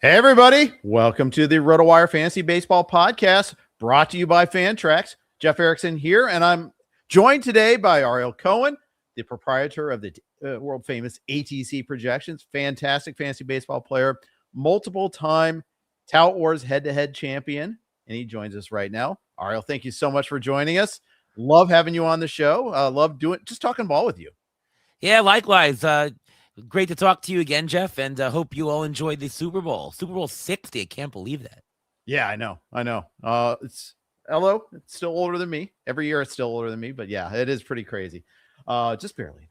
Hey, everybody. Welcome to the RotoWire Fantasy Baseball Podcast, brought to you by Fantrax. Jeff Erickson here, and I'm joined today by Ariel Cohen, the proprietor of the world-famous ATC Projections, fantastic fantasy baseball player, multiple-time Tout Wars head-to-head champion, and he joins us right now. Ariel, thank you so much for joining us. Love having you on the show. Love just talking ball with you. Yeah, likewise. Great to talk to you again, Jeff, and hope you all enjoyed the Super Bowl. Super Bowl 60. I can't believe that. Yeah, I know. It's still older than me. Every year it's still older than me, but yeah, it is pretty crazy. Just barely.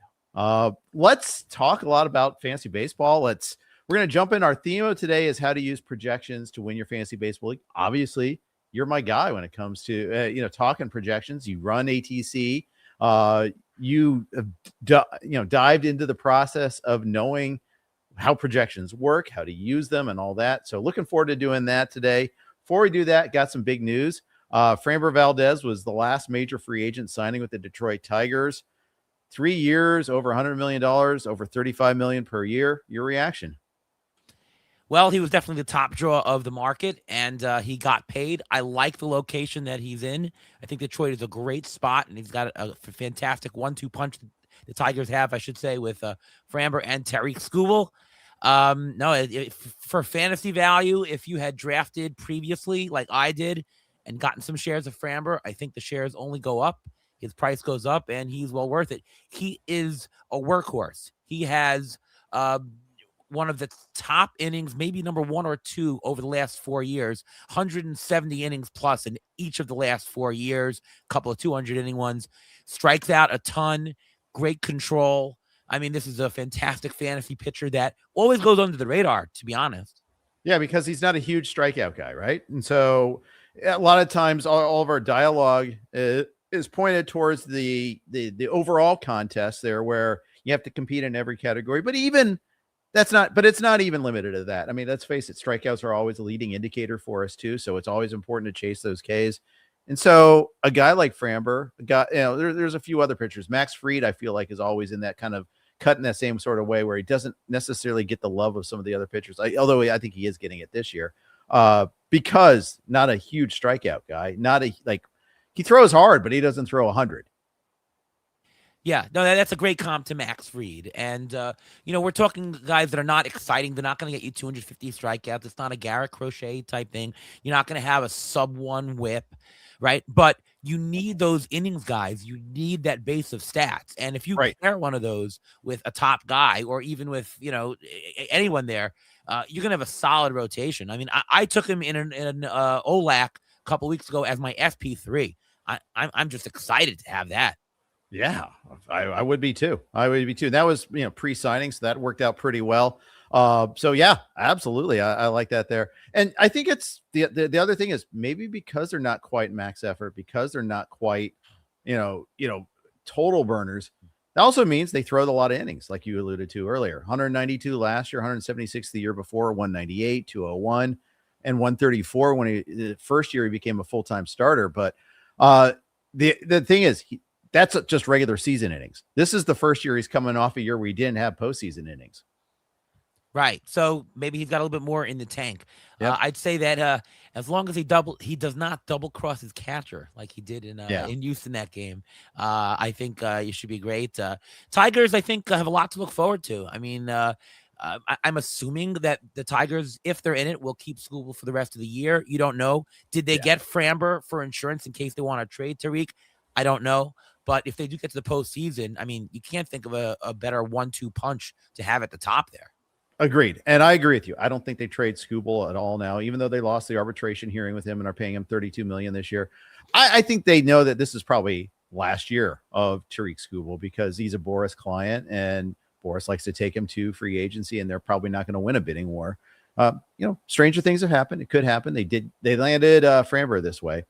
Let's talk a lot about fantasy baseball. We're going to jump in. Our theme of today is how to use projections to win your fantasy baseball league. Obviously, you're my guy when it comes to talking projections. You run ATC. You dived into the process of knowing how projections work, how to use them, and all that. So looking forward to doing that today. Before we do that, got some big news. Framber Valdez was the last major free agent signing with the Detroit Tigers. 3 years, over $100 million, over $35 million per year. Your reaction? Well, he was definitely the top draw of the market, and he got paid. I like the location that he's in. I think Detroit is a great spot, and he's got a fantastic 1-2 punch the Tigers have, I should say, with Framber and Terry Skubal. For fantasy value, if you had drafted previously like I did and gotten some shares of Framber, I think the shares only go up. His price goes up, and he's well worth it. He is a workhorse. He has one of the top innings, maybe number 1 or 2 over the last 4 years, 170 innings plus in each of the last 4 years, a couple of 200 inning ones, strikes out a ton, great control. I mean, this is a fantastic fantasy pitcher that always goes under the radar, to be honest. Yeah, because he's not a huge strikeout guy, right? And so a lot of times all of our dialogue is pointed towards the overall contest there, where you have to compete in every category. But it's not even limited to that. I mean, let's face it, strikeouts are always a leading indicator for us too. So it's always important to chase those Ks. And so a guy like Framber, there's a few other pitchers. Max Fried, I feel like, is always in that kind of cut in that same sort of way where he doesn't necessarily get the love of some of the other pitchers. Although I think he is getting it this year, because not a huge strikeout guy, he throws hard, but he doesn't throw 100. Yeah, no, that's a great comp to Max Fried. And, we're talking guys that are not exciting. They're not going to get you 250 strikeouts. It's not a Garrett Crochet type thing. You're not going to have a sub-1 whip, right? But you need those innings guys. You need that base of stats. And if you pair one of those with a top guy, or even with, anyone there, you're going to have a solid rotation. I mean, I took him in an OLAC a couple weeks ago as my FP3. I'm just excited to have that. Yeah, I would be too. That was, pre-signing, so that worked out pretty well. So yeah, absolutely. I like that there. And I think it's the other thing is maybe because they're not quite max effort, because they're not quite, total burners. That also means they throw a lot of innings, like you alluded to earlier. 192 last year, 176 the year before, 198, 201, and 134 when the first year he became a full-time starter. But the thing is, that's just regular season innings. This is the first year he's coming off a year where he didn't have postseason innings. Right. So maybe he's got a little bit more in the tank. Yep. I'd say that as long as he does not double cross his catcher like he did in Houston that game. I think you should be great. Tigers, I think, have a lot to look forward to. I mean, I'm assuming that the Tigers, if they're in it, will keep Skubal for the rest of the year. You don't know. Did they get Framber for insurance in case they want to trade Tariq? I don't know. But if they do get to the postseason, I mean, you can't think of a better 1-2 punch to have at the top there. Agreed. And I agree with you. I don't think they trade Skubal at all now, even though they lost the arbitration hearing with him and are paying him $32 million this year. I think they know that this is probably last year of Tariq Skubal, because he's a Boris client and Boris likes to take him to free agency, and they're probably not going to win a bidding war. Stranger things have happened. It could happen. They landed Framber this way.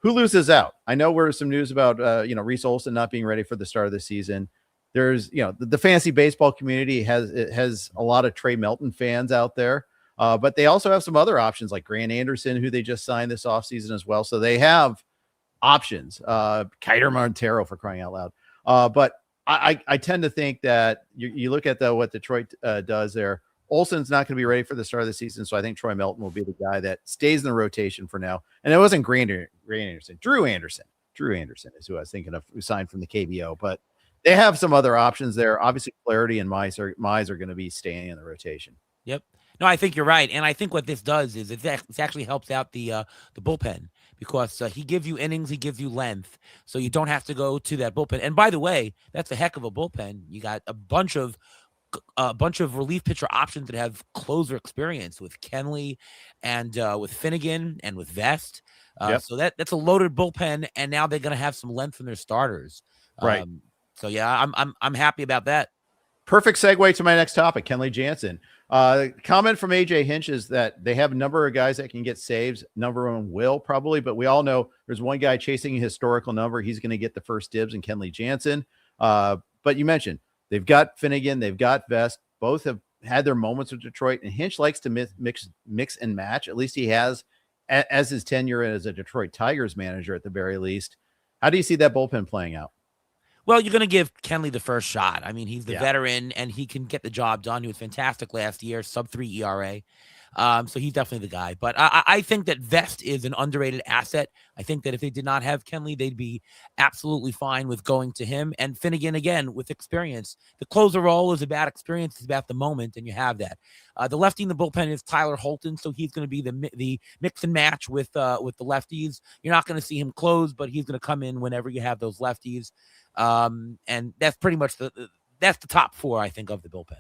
Who loses out? I know there was some news about, Reese Olson not being ready for the start of the season. There's, the fantasy baseball community has a lot of Trey Melton fans out there, but they also have some other options like Grant Anderson, who they just signed this offseason as well. So they have options. Kiter Montero, for crying out loud. But I tend to think that you look at what Detroit does there. Olsen's not going to be ready for the start of the season, so I think Troy Melton will be the guy that stays in the rotation for now. And it wasn't Drew Anderson. Drew Anderson is who I was thinking of, who signed from the KBO, but they have some other options there. Obviously, Flaherty and Mize are going to be staying in the rotation. Yep. No, I think you're right. And I think what this does is it actually helps out the bullpen because he gives you innings, he gives you length, so you don't have to go to that bullpen. And by the way, that's a heck of a bullpen. You got a bunch of relief pitcher options that have closer experience with Kenley and with Finnegan and with Vest. So that's a loaded bullpen, and now they're going to have some length in their starters. Right. So yeah, I'm happy about that. Perfect segue to my next topic, Kenley Jansen. Comment from AJ Hinch is that they have a number of guys that can get saves. Number one will probably, but we all know there's one guy chasing a historical number. He's going to get the first dibs in Kenley Jansen. But you mentioned they've got Finnegan, they've got Vest. Both have had their moments with Detroit, and Hinch likes to mix and match. At least he has as his tenure as a Detroit Tigers manager at the very least. How do you see that bullpen playing out? Well, you're going to give Kenley the first shot. I mean, he's the veteran, and he can get the job done. He was fantastic last year, sub-3 ERA. So he's definitely the guy. But I think that Vest is an underrated asset. I think that if they did not have Kenley, they'd be absolutely fine with going to him. And Finnegan, again, with experience. The closer role is about experience. It's about the moment, and you have that. The lefty in the bullpen is Tyler Holton, so he's going to be the mix and match with the lefties. You're not going to see him close, but he's going to come in whenever you have those lefties. And that's pretty much that's the top four, I think, of the bullpen.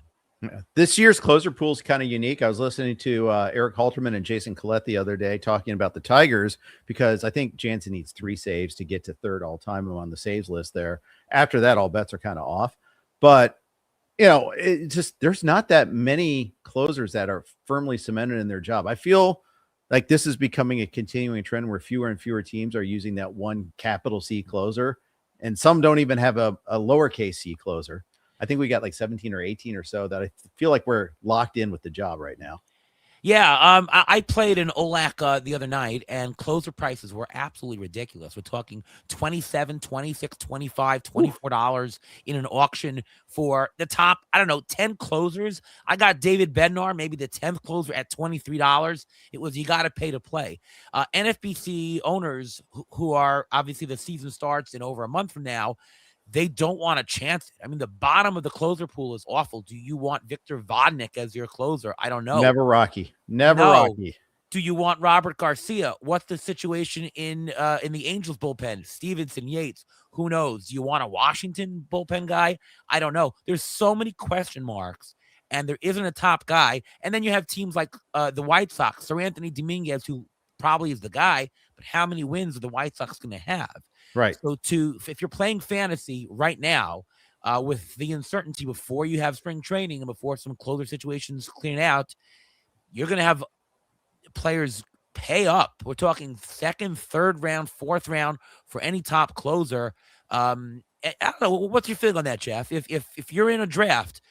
This year's closer pool is kind of unique. I was listening to Eric Halterman and Jason Collette the other day talking about the Tigers because I think Jansen needs 3 saves to get to third all time on the saves list there. After that, all bets are kind of off. But, it just there's not that many closers that are firmly cemented in their job. I feel like this is becoming a continuing trend where fewer and fewer teams are using that one capital C closer, and some don't even have a lowercase c closer. I think we got like 17 or 18 or so that I feel like we're locked in with the job right now. Yeah, I played in OLAC the other night, and closer prices were absolutely ridiculous. We're talking $27, $26, $25, $24 in an auction for the top, 10 closers. I got David Bednar, maybe the 10th closer at $23. It was you got to pay to play. NFBC owners who are obviously the season starts in over a month from now, they don't want to chance it. I mean, the bottom of the closer pool is awful. Do you want Victor Vodnik as your closer? I don't know. Never Rocky. Rocky. Do you want Robert Garcia? What's the situation in the Angels bullpen? Stevenson, Yates, who knows? Do you want a Washington bullpen guy? I don't know. There's so many question marks, and there isn't a top guy. And then you have teams like the White Sox, Sir Anthony Dominguez, who probably is the guy, but how many wins are the White Sox going to have? Right. So if you're playing fantasy right now with the uncertainty before you have spring training and before some closer situations clean out, you're going to have players pay up. We're talking second, third round, fourth round for any top closer. I don't know. What's your feeling on that, Jeff? If you're in a draft,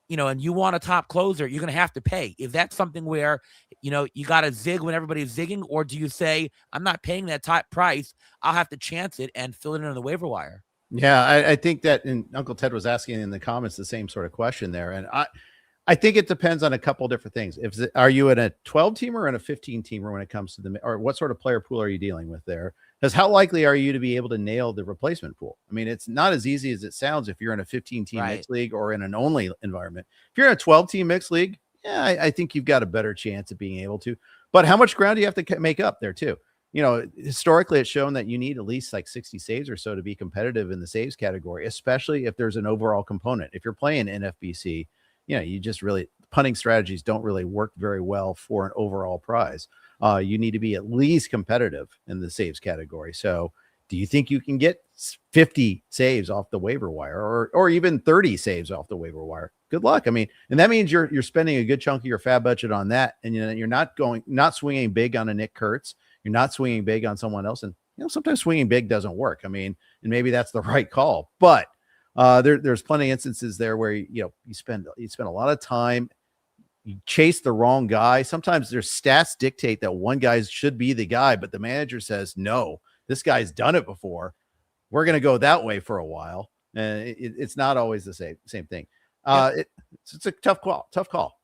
and you want a top closer, you're going to have to pay. Is that something where, you got to zig when everybody's zigging? Or do you say, I'm not paying that top price, I'll have to chance it and fill it in on the waiver wire? Yeah, I think that, and Uncle Ted was asking in the comments the same sort of question there. And I think it depends on a couple different things. Are you in a 12-teamer or in a 15-teamer when it comes to or what sort of player pool are you dealing with there? Because how likely are you to be able to nail the replacement pool? I mean, it's not as easy as it sounds if you're in a 15-team mixed league or in an only environment. If you're in a 12-team mixed league, yeah, I think you've got a better chance of being able to. But how much ground do you have to make up there too? Historically, it's shown that you need at least like 60 saves or so to be competitive in the saves category, especially if there's an overall component. If you're playing NFBC, you just really punting strategies don't really work very well for an overall prize. You need to be at least competitive in the saves category. So do you think you can get 50 saves off the waiver wire or even 30 saves off the waiver wire? Good luck. I mean, and that means you're spending a good chunk of your fab budget on that. And you're not swinging big on a Nick Kurtz. You're not swinging big on someone else. And, sometimes swinging big doesn't work. I mean, and maybe that's the right call, but there's plenty of instances there where, you spend a lot of time, you chase the wrong guy. Sometimes their stats dictate that one guy should be the guy, but the manager says, no, this guy's done it before. We're going to go that way for a while. And it's not always the same thing. It's a tough call.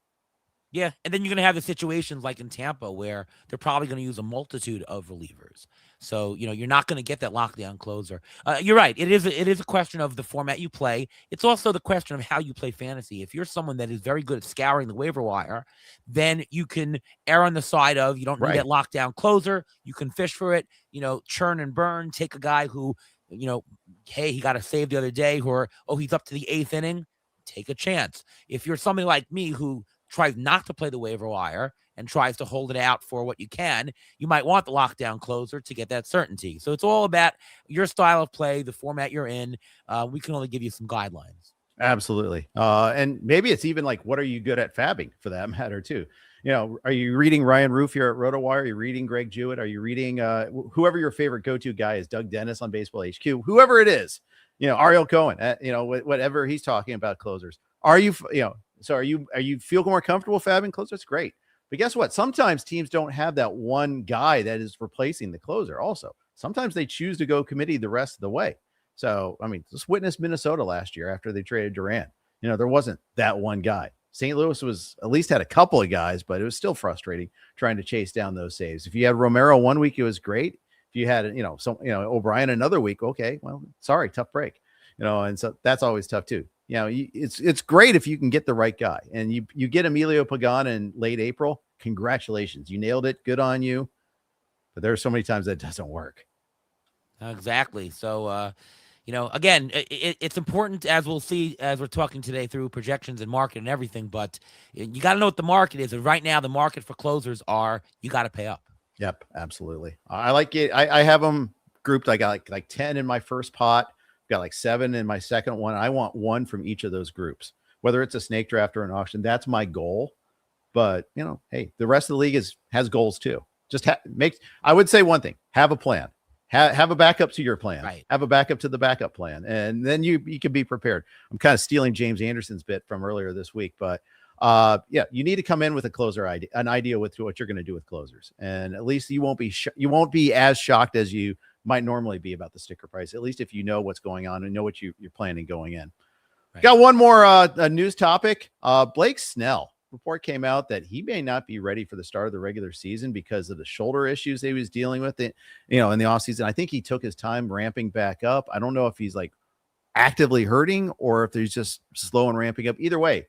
Yeah, and then you're going to have the situations like in Tampa where they're probably going to use a multitude of relievers. So, you're not going to get that lockdown closer. You're right. It is a question of the format you play. It's also the question of how you play fantasy. If you're someone that is very good at scouring the waiver wire, then you can err on the side of you don't need that lockdown closer. You can fish for it, churn and burn, take a guy who, hey, he got a save the other day, he's up to the 8th inning. Take a chance. If you're somebody like me who tries not to play the waiver wire and tries to hold it out for what you can, you might want the lockdown closer to get that certainty. So it's all about your style of play, the format you're in. We can only give you some guidelines. Absolutely. And maybe it's even like, what are you good at fabbing for that matter too? Are you reading Ryan Roof here at RotoWire? Are you reading Greg Jewett? Are you reading whoever your favorite go-to guy is, Doug Dennis on Baseball HQ, whoever it is, Ariel Cohen, whatever he's talking about closers. Are you feel more comfortable fabbing closers? That's great. But guess what? Sometimes teams don't have that one guy that is replacing the closer. Also, sometimes they choose to go committee the rest of the way. So, just witness Minnesota last year after they traded Durant. There wasn't that one guy. St. Louis was at least had a couple of guys, but it was still frustrating trying to chase down those saves. If you had Romero one week, it was great. If you had, O'Brien another week, okay, well, sorry, tough break. And so that's always tough too. It's great if you can get the right guy, and you get Emilio Pagan in late April. Congratulations, you nailed it. Good on you. But there are so many times that doesn't work. Exactly. So, again, it's important, as we'll see as we're talking today through projections and market and everything. But you got to know what the market is. And right now, the market for closers you got to pay up. Yep, absolutely. I like it. I have them grouped. I got like 10 in my first pot. Got like 7 in my second one. I want one from each of those groups, whether it's a snake draft or an auction. That's my goal. But hey, the rest of the league has goals too. Just I would say one thing: have a plan, have a backup to your plan, right. Have a backup to the backup plan, and then you can be prepared. I'm kind of stealing James Anderson's bit from earlier this week, but you need to come in with a closer idea, an idea with what you're going to do with closers, and at least you won't be as shocked as you might normally be about the sticker price, at least if you know what's going on and know what you're planning going in. Right. Got one more news topic. Blake Snell. Report came out that he may not be ready for the start of the regular season because of the shoulder issues he was dealing with in the offseason. I think he took his time ramping back up. I don't know if he's like actively hurting or if he's just slow and ramping up. Either way,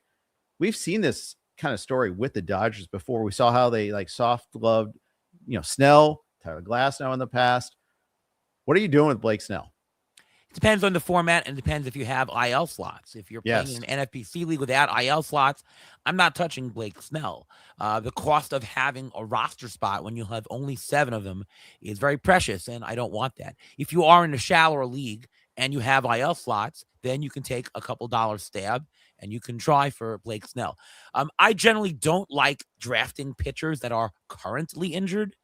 we've seen this kind of story with the Dodgers before. We saw how they like soft gloved, Snell, Tyler Glasnow in the past. What are you doing with Blake Snell? It depends on the format and depends if you have IL slots. If you're playing in an NFBC league without IL slots, I'm not touching Blake Snell. The cost of having a roster spot when you have only 7 of them is very precious, and I don't want that. If you are in a shallower league and you have IL slots, then you can take a couple dollars stab and you can try for Blake Snell. I generally don't like drafting pitchers that are currently injured.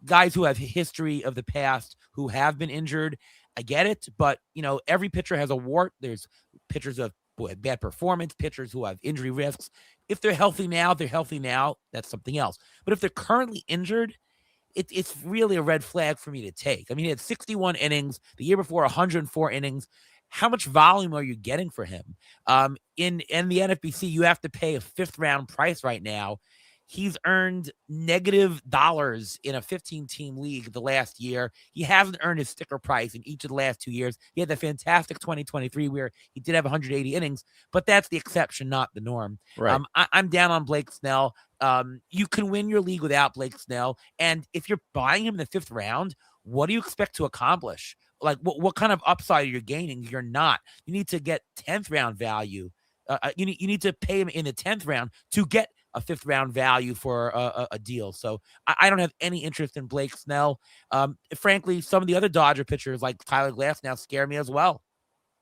Guys who have history of the past who have been injured, I get it, but every pitcher has a wart. There's pitchers who have bad performance, pitchers who have injury risks. If they're healthy now, that's something else. But if they're currently injured, it's really a red flag for me to take. He had 61 innings the year before, 104 innings. How much volume are you getting for him? In the NFBC, you have to pay a 5th round price right now. He's earned negative dollars in a 15-team league the last year. He hasn't earned his sticker price in each of the last 2 years. He had the fantastic 2023 where he did have 180 innings, but that's the exception, not the norm. Right. I'm down on Blake Snell. You can win your league without Blake Snell. And if you're buying him in the 5th round, what do you expect to accomplish? Like what kind of upside are you gaining? You're not. You need to get 10th round value. You need to pay him in the 10th round to get a 5th round value for a deal. So I don't have any interest in Blake Snell. Frankly, some of the other Dodger pitchers like Tyler Glasnow scare me as well.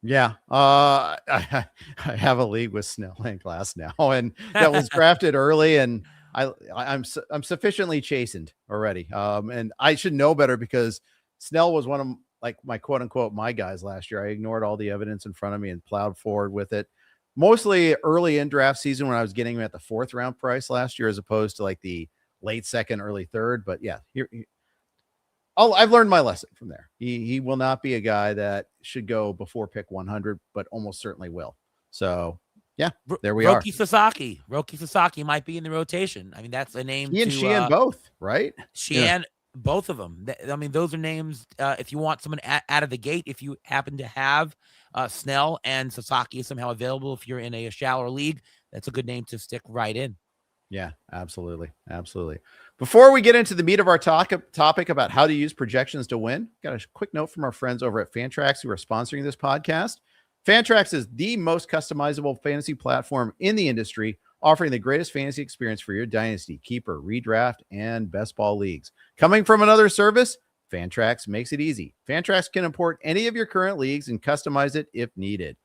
Yeah. I have a league with Snell and Glasnow, and that was drafted early, and I'm sufficiently chastened already. And I should know better because Snell was one of like my quote unquote my guys last year. I ignored all the evidence in front of me and plowed forward with it. Mostly early in draft season when I was getting him at the 4th round price last year, as opposed to like the late 2nd, early 3rd. But yeah, I've learned my lesson from there. He will not be a guy that should go before pick 100, but almost certainly will. So Yeah, there we are. Roki Sasaki might be in the rotation. I mean, that's a name. He and Sheehan both, right? Sheehan, both of them. I mean, those are names. If you want someone out of the gate, if you happen to have Snell and Sasaki somehow available, if you're in a shallower league, that's a good name to stick right in. Yeah, absolutely. Absolutely. Before we get into the meat of our topic about how to use projections to win, got a quick note from our friends over at Fantrax who are sponsoring this podcast. Fantrax is the most customizable fantasy platform in the industry, offering the greatest fantasy experience for your dynasty, keeper, redraft, and best ball leagues. Coming from another service, Fantrax makes it easy. Fantrax can import any of your current leagues and customize it if needed.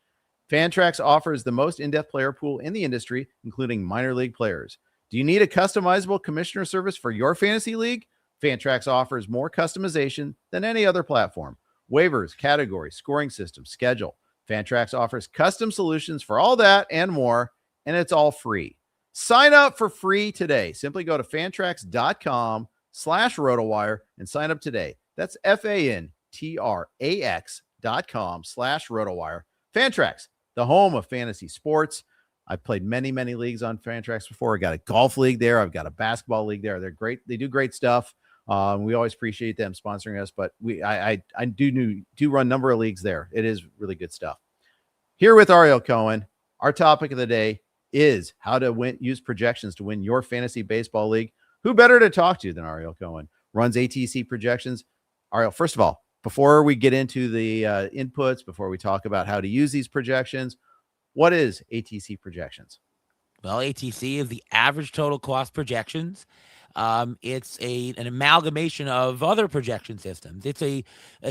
Fantrax offers the most in-depth player pool in the industry, including minor league players. Do you need a customizable commissioner service for your fantasy league? Fantrax offers more customization than any other platform. Waivers, categories, scoring system, schedule. Fantrax offers custom solutions for all that and more, and it's all free. Sign up for free today. Simply go to fantrax.com/rotowire and sign up today. That's fantrax.com/rotowire. Fantrax, the home of fantasy sports. I've played many, many leagues on Fantrax before. I got a golf league there. I've got a basketball league there. They're great. They do great stuff. We always appreciate them sponsoring us, but I do run a number of leagues there. It is really good stuff. Here with Ariel Cohen, our topic of the day is how to use projections to win your fantasy baseball league. Who better to talk to than Ariel Cohen? Runs ATC projections. Ariel, first of all, before we get into the inputs, before we talk about how to use these projections, what is ATC projections? Well, ATC is the average total cost projections. It's an amalgamation of other projection systems. It's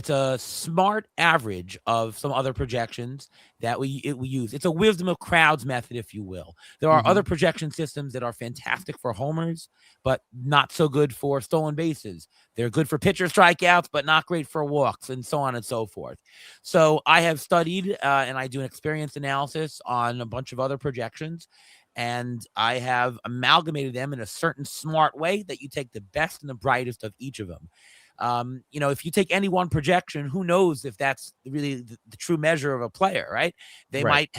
a smart average of some other projections that we use. It's a wisdom of crowds method, if you will. There are other projection systems that are fantastic for homers, but not so good for stolen bases. They're good for pitcher strikeouts, but not great for walks, and so on and so forth. So I have studied and I do an experience analysis on a bunch of other projections. And I have amalgamated them in a certain smart way that you take the best and the brightest of each of them. If you take any one projection, who knows if that's really the true measure of a player, right? They might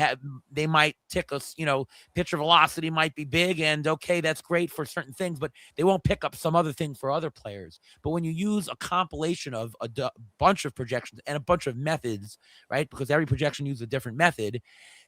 tick us, pitcher velocity might be big and okay, that's great for certain things, but they won't pick up some other thing for other players. But when you use a compilation of a bunch of projections and a bunch of methods, right? Because every projection uses a different method,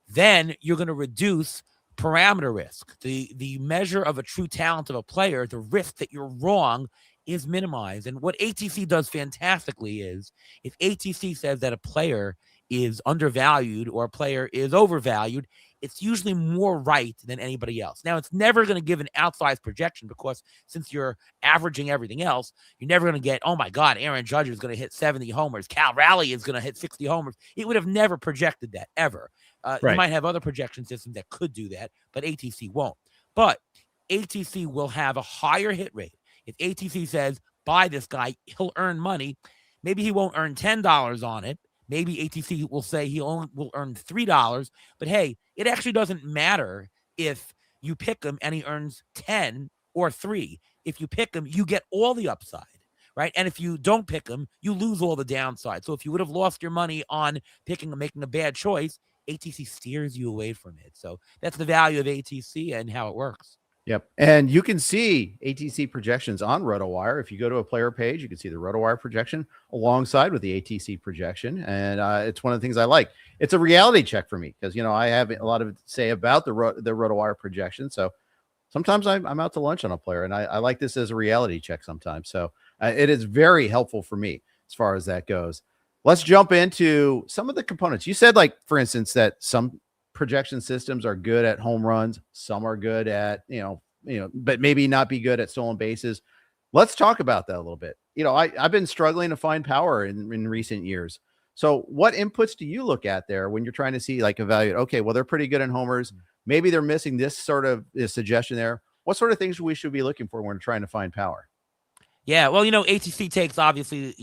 then you're going to reduce parameter risk, the measure of a true talent of a player. The risk that you're wrong is minimized. And what ATC does fantastically is if ATC says that a player is undervalued or a player is overvalued, it's usually more right than anybody else. Now, it's never going to give an outsized projection because since you're averaging everything else, you're never going to get, oh my God, Aaron Judge is going to hit 70 homers. Cal Raleigh is going to hit 60 homers. It would have never projected that ever. You might have other projection systems that could do that, but ATC won't. But ATC will have a higher hit rate. If ATC says, buy this guy, he'll earn money. Maybe he won't earn $10 on it. Maybe ATC will say he only will earn $3. But hey, it actually doesn't matter if you pick him and he earns 10 or 3. If you pick him, you get all the upside, right? And if you don't pick him, you lose all the downside. So if you would have lost your money on making a bad choice, ATC steers you away from it. So that's the value of ATC and how it works. Yep. And you can see ATC projections on RotoWire. If you go to a player page, you can see the RotoWire projection alongside with the ATC projection. And it's one of the things I like. It's a reality check for me because, I have a lot of to say about the RotoWire projection. So sometimes I'm out to lunch on a player and I like this as a reality check sometimes. So it is very helpful for me as far as that goes. Let's jump into some of the components. You said, like, for instance, that some projection systems are good at home runs. Some are good at, but maybe not be good at stolen bases. Let's talk about that a little bit. I've been struggling to find power in recent years. So what inputs do you look at there when you're trying to see, like, evaluate, okay, well, they're pretty good in homers. Maybe they're missing this sort of suggestion there. What sort of things we should be looking for when we're trying to find power? Yeah, well, ATC takes, obviously,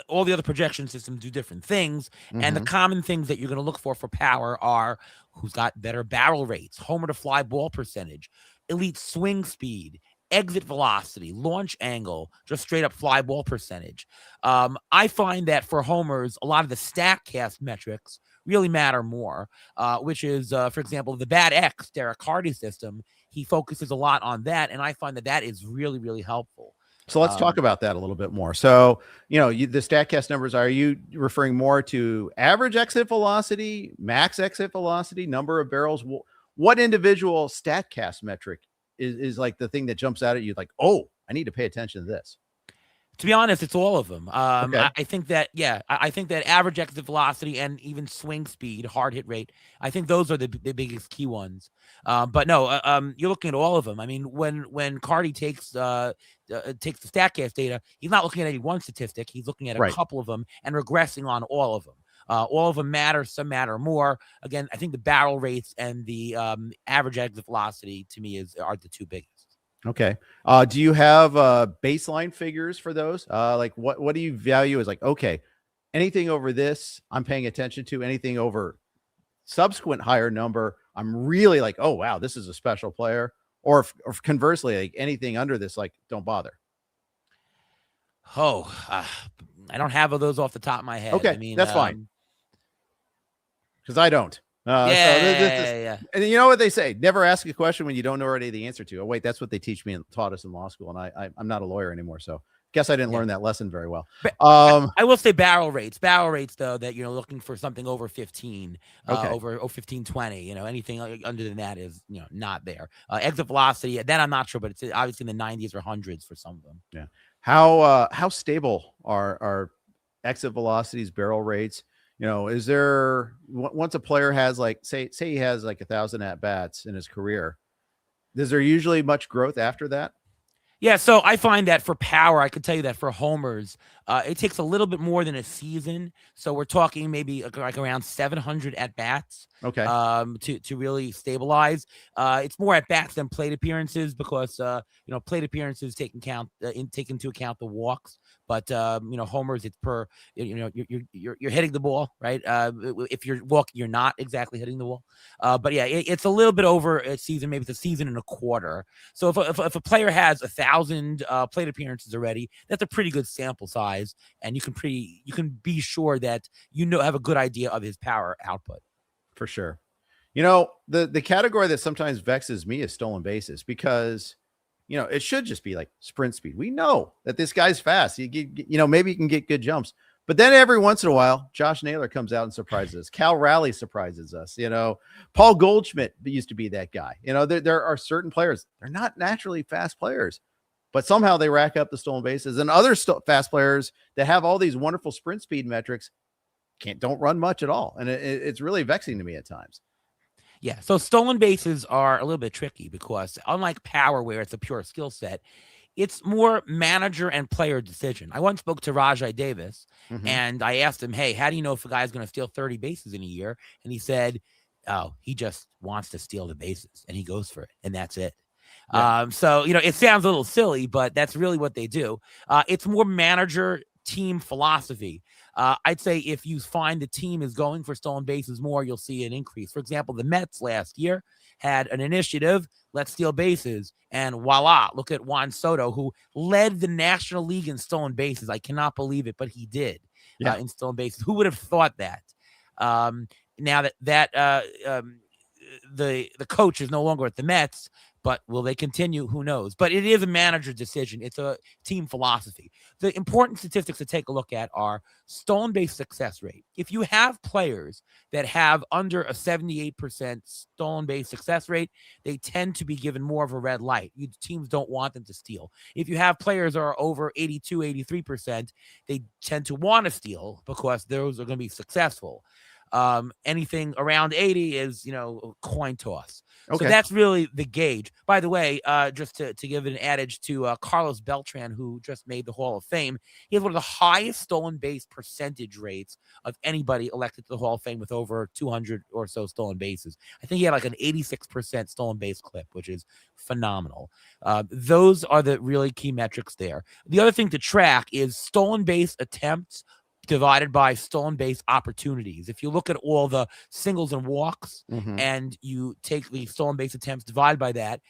all the other projection systems do different things. And the common things that you're going to look for power are who's got better barrel rates, homer to fly ball percentage, elite swing speed, exit velocity, launch angle, just straight up fly ball percentage. I find that for homers, a lot of the StatCast metrics really matter more, which is, for example, the Bad X, Derek Hardy system. He focuses a lot on that, and I find that is really, really helpful. So let's talk about that a little bit more. So, the StatCast numbers, are you referring more to average exit velocity, max exit velocity, number of barrels? What individual StatCast metric is like the thing that jumps out at you like, oh, I need to pay attention to this? To be honest, it's all of them. Okay. I think that, I think that average exit velocity and even swing speed, hard hit rate, I think those are the biggest key ones. But no, you're looking at all of them. I mean, when Cardi takes the StatCast data, he's not looking at any one statistic. He's looking at a couple of them and regressing on all of them. All of them matter. Some matter more. Again, I think the barrel rates and the average exit velocity to me are the two biggest. Okay. Do you have baseline figures for those? Like what do you value as like, okay, anything over this, I'm paying attention to. Anything over subsequent higher number, I'm really like, oh, wow, this is a special player. Or conversely, like anything under this, like, don't bother. Oh, I don't have those off the top of my head. Okay, I mean, that's fine. Because I don't. Yeah. And you know what they say? Never ask a question when you don't know already the answer to. Oh, wait, that's what they teach me and taught us in law school. And I'm not a lawyer anymore, so guess I didn't learn that lesson very well. I will say barrel rates, though, that you're looking for something over 15, over 15, 20. Anything under than that is not there. Exit velocity, that I'm not sure, but it's obviously in the 90s or hundreds for some of them. Yeah. How stable are exit velocities, barrel rates? Is there, once a player has like, say he has like 1,000 at bats in his career, is there usually much growth after that? Yeah, so I find that for power, I could tell you that for homers, it takes a little bit more than a season. So we're talking maybe like around 700 at bats. Okay. To really stabilize. It's more at bats than plate appearances because plate appearances take into account the walks. But homers, it's per you're hitting the ball, right? If you're walking, you're not exactly hitting the ball. But yeah, it's a little bit over a season. Maybe it's a season and a quarter. So if a player has 1,000 plate appearances already, that's a pretty good sample size, and you can be sure that have a good idea of his power output. For sure. The category that sometimes vexes me is stolen bases because, it should just be like sprint speed. We know that this guy's fast. Maybe he can get good jumps. But then every once in a while, Josh Naylor comes out and surprises us. Cal Raleigh surprises us. Paul Goldschmidt used to be that guy. There are certain players. They're not naturally fast players, but somehow they rack up the stolen bases. And other fast players that have all these wonderful sprint speed metrics don't run much at all. And it's really vexing to me at times. Yeah. So stolen bases are a little bit tricky because unlike power, where it's a pure skill set, it's more manager and player decision. I once spoke to Rajai Davis and I asked him, hey, how do you know if a guy's going to steal 30 bases in a year? And he said, oh, he just wants to steal the bases and he goes for it. And that's it. Yeah. So, it sounds a little silly, but that's really what they do. It's more manager team philosophy. I'd say if you find the team is going for stolen bases more, you'll see an increase. For example, the Mets last year had an initiative, let's steal bases. And voila, look at Juan Soto, who led the National League in stolen bases. I cannot believe it, but he did in stolen bases. Who would have thought that? Now that the coach is no longer at the Mets, but will they continue? Who knows? But it is a manager decision. It's a team philosophy. The important statistics to take a look at are stolen base success rate. If you have players that have under a 78% stolen base success rate, they tend to be given more of a red light. Teams don't want them to steal. If you have players that are over 82, 83%, they tend to want to steal because those are going to be successful. Anything around 80 is, a coin toss. Okay. So that's really the gauge. By the way, just to give an adage to Carlos Beltran, who just made the Hall of Fame, he has one of the highest stolen base percentage rates of anybody elected to the Hall of Fame with over 200 or so stolen bases. I think he had like an 86% stolen base clip, which is phenomenal. Those are the really key metrics there. The other thing to track is stolen base attempts divided by stolen base opportunities. If you look at all the singles and walks and you take the stolen base attempts divided by that,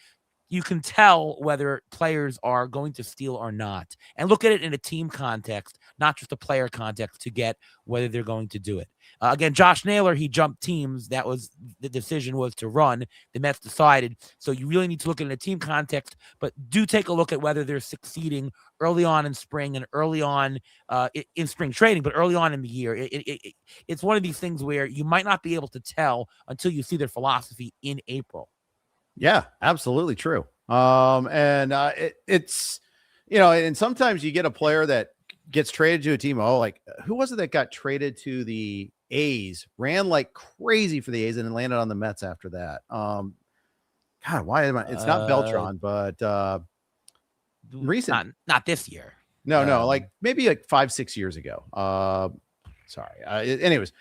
you can tell whether players are going to steal or not, and look at it in a team context, not just a player context, to get whether they're going to do it. Again, Josh Naylor, he jumped teams. That was the decision, was to run. The Mets decided. So you really need to look at it in a team context, but do take a look at whether they're succeeding early on in spring and early on in spring training, but early on in the year. It's one of these things where you might not be able to tell until you see their philosophy in April. Yeah, absolutely true. It's, and sometimes you get a player that gets traded to a team. Oh, like who was it that got traded to the A's, ran like crazy for the A's and then landed on the Mets after that? God, why am I? It's not Beltran, but recent. Not this year. No, like maybe like 5-6 years ago. Anyways,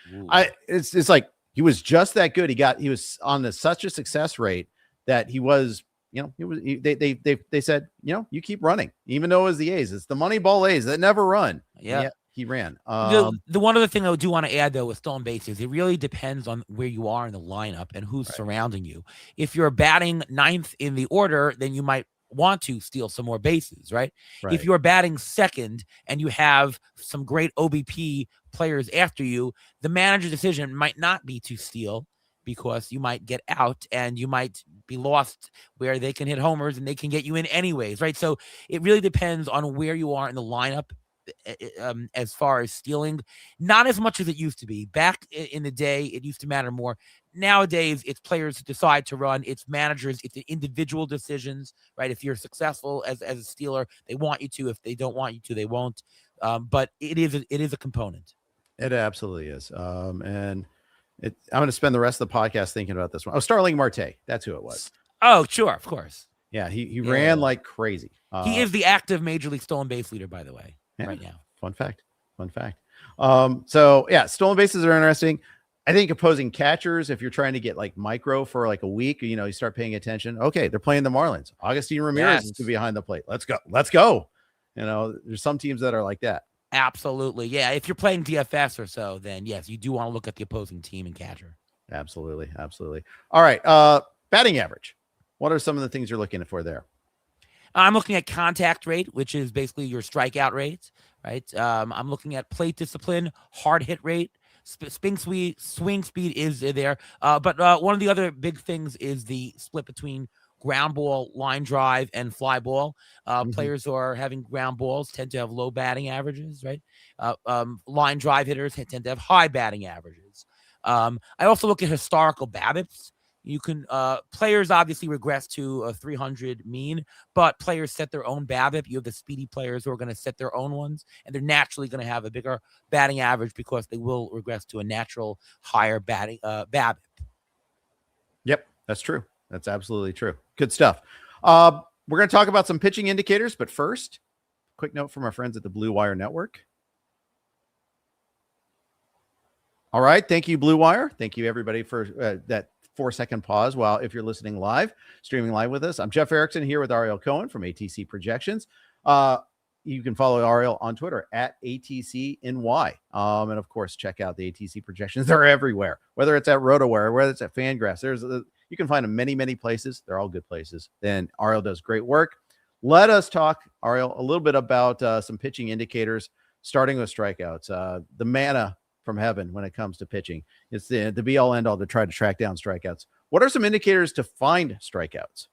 it's like he was just that good. He was on such a success rate that he was, they said, you keep running, even though it was the A's. It's the Moneyball A's that never run. Yeah, he ran. The one other thing I do want to add, though, with stolen bases, it really depends on where you are in the lineup and who's surrounding you. If you're batting ninth in the order, then you might want to steal some more bases, right? If you're batting second and you have some great OBP players after you, the manager's decision might not be to steal, because you might get out and you might be lost where they can hit homers and they can get you in anyways, right? So it really depends on where you are in the lineup as far as stealing. Not as much as it used to be. Back in the day, it used to matter more. Nowadays, it's players who decide to run. It's managers. It's individual decisions, right? If you're successful as a stealer, they want you to. If they don't want you to, they won't. But it is a component. It absolutely is. I'm going to spend the rest of the podcast thinking about this one. Oh, Starling Marte. That's who it was. Oh, sure. Of course. Yeah. He ran like crazy. He is the active major league stolen base leader, by the way, right now. Fun fact. So yeah, stolen bases are interesting. I think opposing catchers, if you're trying to get like micro for like a week, you start paying attention. Okay. They're playing the Marlins. Agustin Ramirez is behind the plate. Let's go. There's some teams that are like that. Absolutely. Yeah. If you're playing DFS or so, then yes, you do want to look at the opposing team and catcher. Absolutely. All right. Batting average. What are some of the things you're looking for there? I'm looking at contact rate, which is basically your strikeout rate, right? I'm looking at plate discipline, hard hit rate, swing speed is there. But one of the other big things is the split between ground ball, line drive, and fly ball. Players who are having ground balls tend to have low batting averages, right? Line drive hitters tend to have high batting averages. I also look at historical BABIPs. You can players obviously regress to a 300 mean, but players set their own BABIP. You have the speedy players who are going to set their own ones, and they're naturally going to have a bigger batting average because they will regress to a natural higher batting BABIP. Yep, that's true. That's absolutely true. Good stuff. We're going to talk about some pitching indicators, but first, quick note from our friends at the BlueWire Network. All right. Thank you, BlueWire. Thank you, everybody, for that 4-second pause while if you're listening live, streaming live with us. I'm Jeff Erickson here with Ariel Cohen from ATC Projections. You can follow Ariel on Twitter at ATCNY. And of course, check out the ATC Projections. They're everywhere, whether it's at RotoWire, whether it's at Fangraphs. You can find them many, many places. They're all good places. Then Ariel does great work. Let us talk, Ariel, a little bit about some pitching indicators, starting with strikeouts. The manna from heaven when it comes to pitching. It's the be-all, end-all to try to track down strikeouts. What are some indicators to find strikeouts?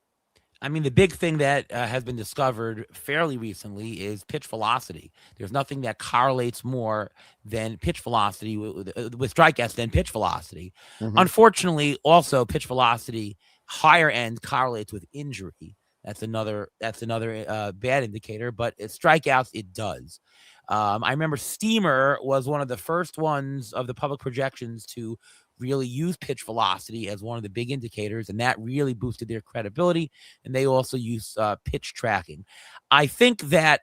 I mean, the big thing that has been discovered fairly recently is pitch velocity. There's nothing that correlates more than pitch velocity with strikeouts than pitch velocity. Unfortunately, also pitch velocity higher end correlates with injury. That's another bad indicator, but strikeouts, it does. I remember Steamer was one of the first ones of the public projections to really use pitch velocity as one of the big indicators, and that really boosted their credibility. And they also use pitch tracking. I think that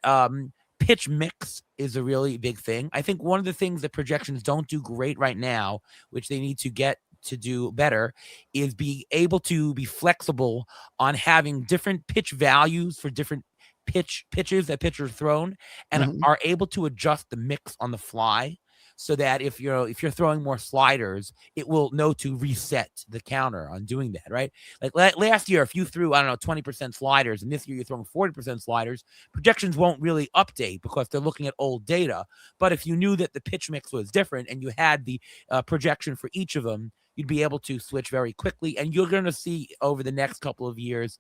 pitch mix is a really big thing. I think one of the things that projections don't do great right now, which they need to get to do better, is be able to be flexible on having different pitch values for different pitches that pitchers thrown, and are able to adjust the mix on the fly. so that if you're throwing more sliders, it will know to reset the counter on doing that, right? Like last year, if you threw, I don't know, 20% sliders, and this year you're throwing 40% sliders, projections won't really update because they're looking at old data. But if you knew that the pitch mix was different and you had the projection for each of them, you'd be able to switch very quickly. And you're going to see over the next couple of years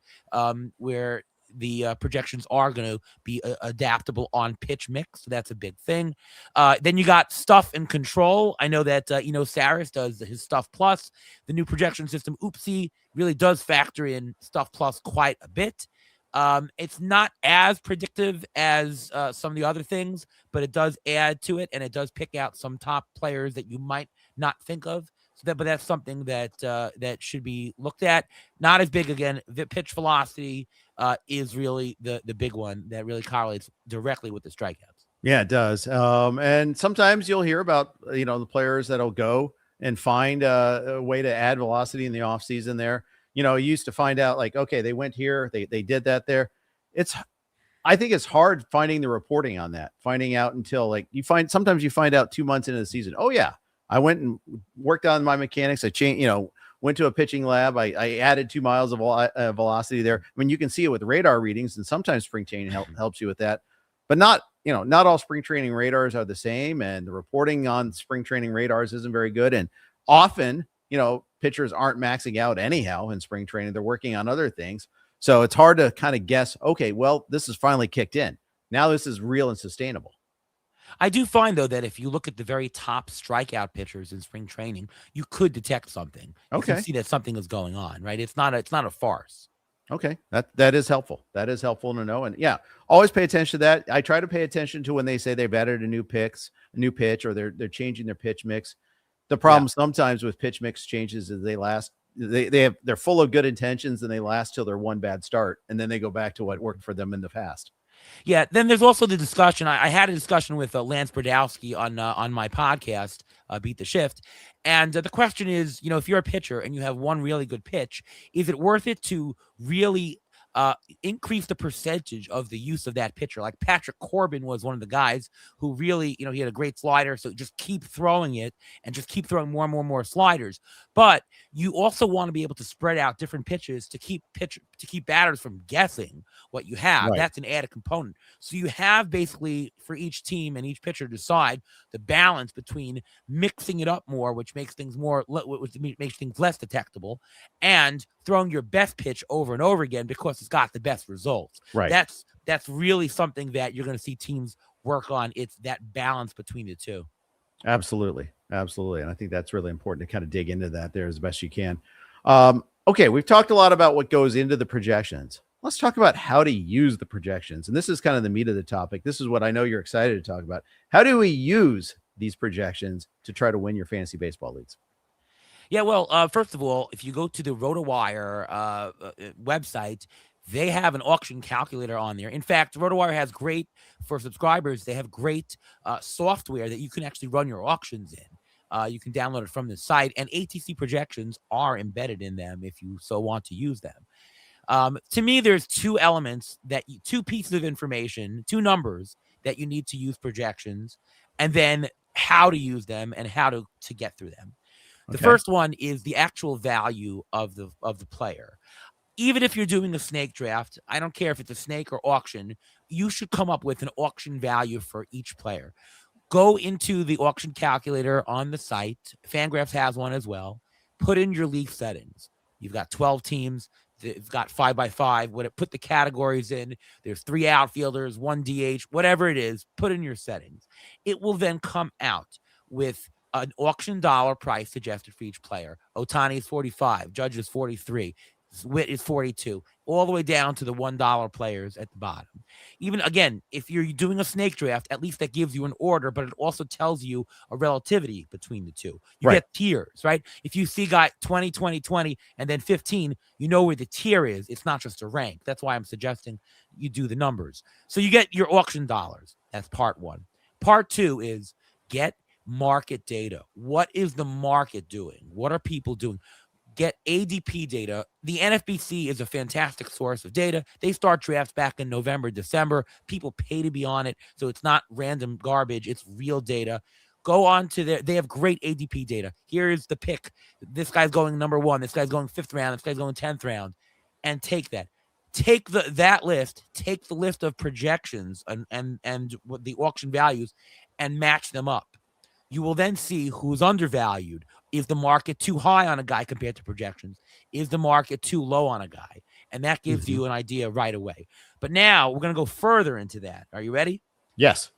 where the projections are going to be adaptable on pitch mix. So that's a big thing. Then you got stuff and control. I know that, Saris does his stuff plus. The new projection system, Oopsie, really does factor in stuff plus quite a bit. It's not as predictive as some of the other things, but it does add to it, and it does pick out some top players that you might not think of. But that's something that should be looked at. Not as big again. The pitch velocity is really the big one that really correlates directly with the strikeouts. Yeah, it does. And sometimes you'll hear about the players that'll go and find a way to add velocity in the offseason there. You used to find out like, okay, they went here, they did that there. I think it's hard finding the reporting on that, finding out until sometimes you find out 2 months into the season. Oh yeah, I went and worked on my mechanics. I changed, went to a pitching lab. I added 2 miles of velocity there. I mean, you can see it with radar readings, and sometimes spring training helps you with that, but not all spring training radars are the same, and the reporting on spring training radars isn't very good. And often, pitchers aren't maxing out anyhow in spring training. They're working on other things. So it's hard to kind of guess, okay, well, this is finally kicked in. Now this is real and sustainable. I do find, though, that if you look at the very top strikeout pitchers in spring training, you could detect something. You can see that something is going on, right? It's not a farce. Okay. That is helpful. That is helpful to know. And yeah, always pay attention to that. I try to pay attention to when they say they've added a new pitch, or they're changing their pitch mix. The problem sometimes with pitch mix changes is they're full of good intentions, and they last till their one bad start, and then they go back to what worked for them in the past. Yeah, then there's also the discussion. I had a discussion with Lance Brodowski on my podcast, Beat the Shift, and the question is, if you're a pitcher and you have one really good pitch, is it worth it to really increase the percentage of the use of that pitcher? Like Patrick Corbin was one of the guys who really, he had a great slider, so just keep throwing it and just keep throwing more and more sliders. But you also want to be able to spread out different pitches to keep batters from guessing what you have. Right. That's an added component. So you have basically for each team and each pitcher decide the balance between mixing it up more, which makes things less detectable, and throwing your best pitch over and over again because it's got the best results. Right. That's really something that you're going to see teams work on. It's that balance between the two. Absolutely. And I think that's really important to kind of dig into that there as best you can. Okay. We've talked a lot about what goes into the projections. Let's talk about how to use the projections. And this is kind of the meat of the topic. This is what I know you're excited to talk about. How do we use these projections to try to win your fantasy baseball leagues? Yeah, well, first of all, if you go to the RotoWire website, they have an auction calculator on there. In fact, RotoWire has great, for subscribers, they have great software that you can actually run your auctions in. You can download it from the site, and ATC projections are embedded in them if you so want to use them. To me, there's two pieces of information, two numbers that you need to use projections, and then how to use them and how to get through them. The first one is the actual value of the player. Even if you're doing a snake draft, I don't care if it's a snake or auction, you should come up with an auction value for each player. Go into the auction calculator on the site. Fangraphs has one as well. Put in your league settings. You've got 12 teams. It's got 5x5. Put the categories in. There's 3 outfielders, 1 DH, whatever it is. Put in your settings. It will then come out with an auction dollar price suggested for each player. Ohtani is 45. Judge is 43. Witt is 42. All the way down to the $1 players at the bottom. Even, again, if you're doing a snake draft, at least that gives you an order, but it also tells you a relativity between the two. You get tiers, right? If you see got 20, 20, 20, and then 15, you know where the tier is. It's not just a rank. That's why I'm suggesting you do the numbers. So you get your auction dollars. That's part one. Part two is get market data. What is the market doing? What are people doing? Get ADP data. The NFBC is a fantastic source of data. They start drafts back in November, December. People pay to be on it, so it's not random garbage. It's real data. Go on to they have great ADP data. Here's the pick. This guy's going number 1. This guy's going 5th round. This guy's going 10th round. And take that. Take that list. Take the list of projections and what the auction values and match them up. You will then see who's undervalued. Is the market too high on a guy compared to projections? Is the market too low on a guy? And that gives you an idea right away. But now we're going to go further into that. Are you ready? Yes.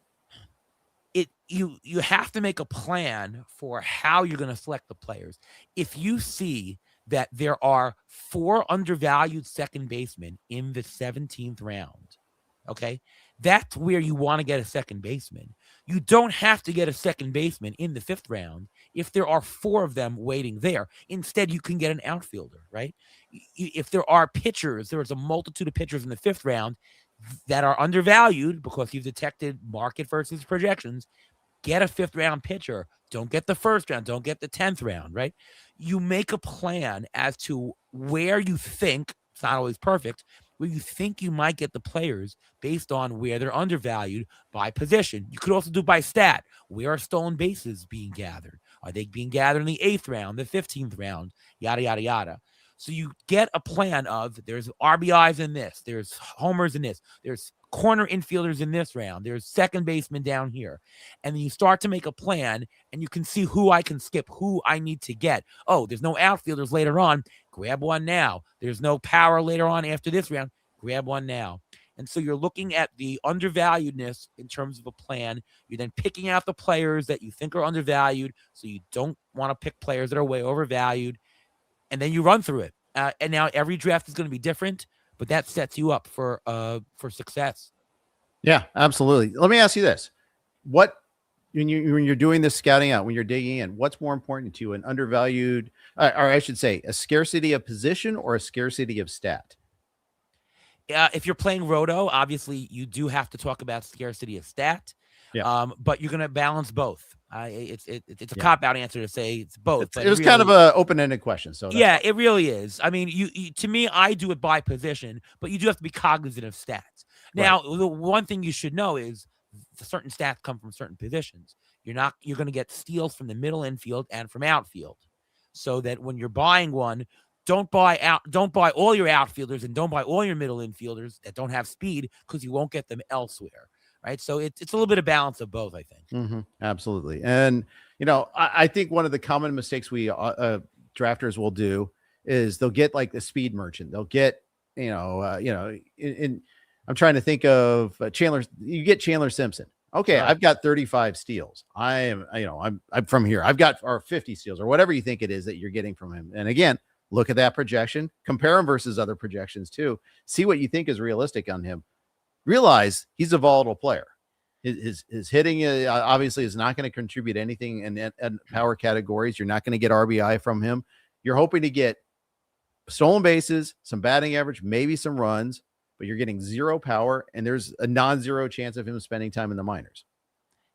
You have to make a plan for how you're going to select the players. If you see that there are 4 undervalued second basemen in the 17th round, okay, that's where you want to get a second baseman. You don't have to get a second baseman in the 5th round if there are 4 of them waiting there. Instead, you can get an outfielder, right? If there are pitchers, there is a multitude of pitchers in the 5th round that are undervalued because you've detected market versus projections. Get a 5th round pitcher. Don't get the 1st round. Don't get the 10th round, right? You make a plan as to where you think, it's not always perfect, where you think you might get the players based on where they're undervalued by position. You could also do by stat. Where are stolen bases being gathered? Are they being gathered in the 8th round, the 15th round, yada, yada, yada. So you get a plan of there's RBIs in this, there's homers in this, there's corner infielders in this round, there's second baseman down here. And then you start to make a plan and you can see who I can skip, who I need to get. Oh, there's no outfielders later on. Grab one now. There's no power later on after this round. Grab one now. And so you're looking at the undervaluedness in terms of a plan. You're then picking out the players that you think are undervalued. So you don't want to pick players that are way overvalued. And then you run through it. And now every draft is going to be different, but that sets you up for success. Yeah, absolutely. Let me ask you this. When you're doing this scouting out, when you're digging in, what's more important to you, an undervalued, or I should say, a scarcity of position or a scarcity of stat? If you're playing Roto, obviously you do have to talk about scarcity of stat. Yeah. But you're going to balance both. It's a cop-out answer to say it's both. It was really kind of an open-ended question. So yeah, it really is. I mean, you to me, I do it by position, but you do have to be cognizant of stats. Now, the one thing you should know is certain stats come from certain positions. You're going to get steals from the middle infield and from outfield, so that when you're buying one, don't buy all your outfielders and don't buy all your middle infielders that don't have speed because you won't get them elsewhere. Right. So it's a little bit of balance of both, I think. Mm-hmm. Absolutely. And, I think one of the common mistakes we drafters will do is they'll get like the speed merchant. They'll get, I'm trying to think of Chandler. You get Chandler Simpson. Okay. Right. I've got 35 steals. I'm from here. I've got 50 steals or whatever you think it is that you're getting from him. And again, look at that projection, compare him versus other projections too. See what you think is realistic on him. Realize he's a volatile player. His hitting obviously is not going to contribute anything in power categories. You're not going to get RBI from him. You're hoping to get stolen bases, some batting average, maybe some runs, but you're getting 0 power, and there's a non-zero chance of him spending time in the minors.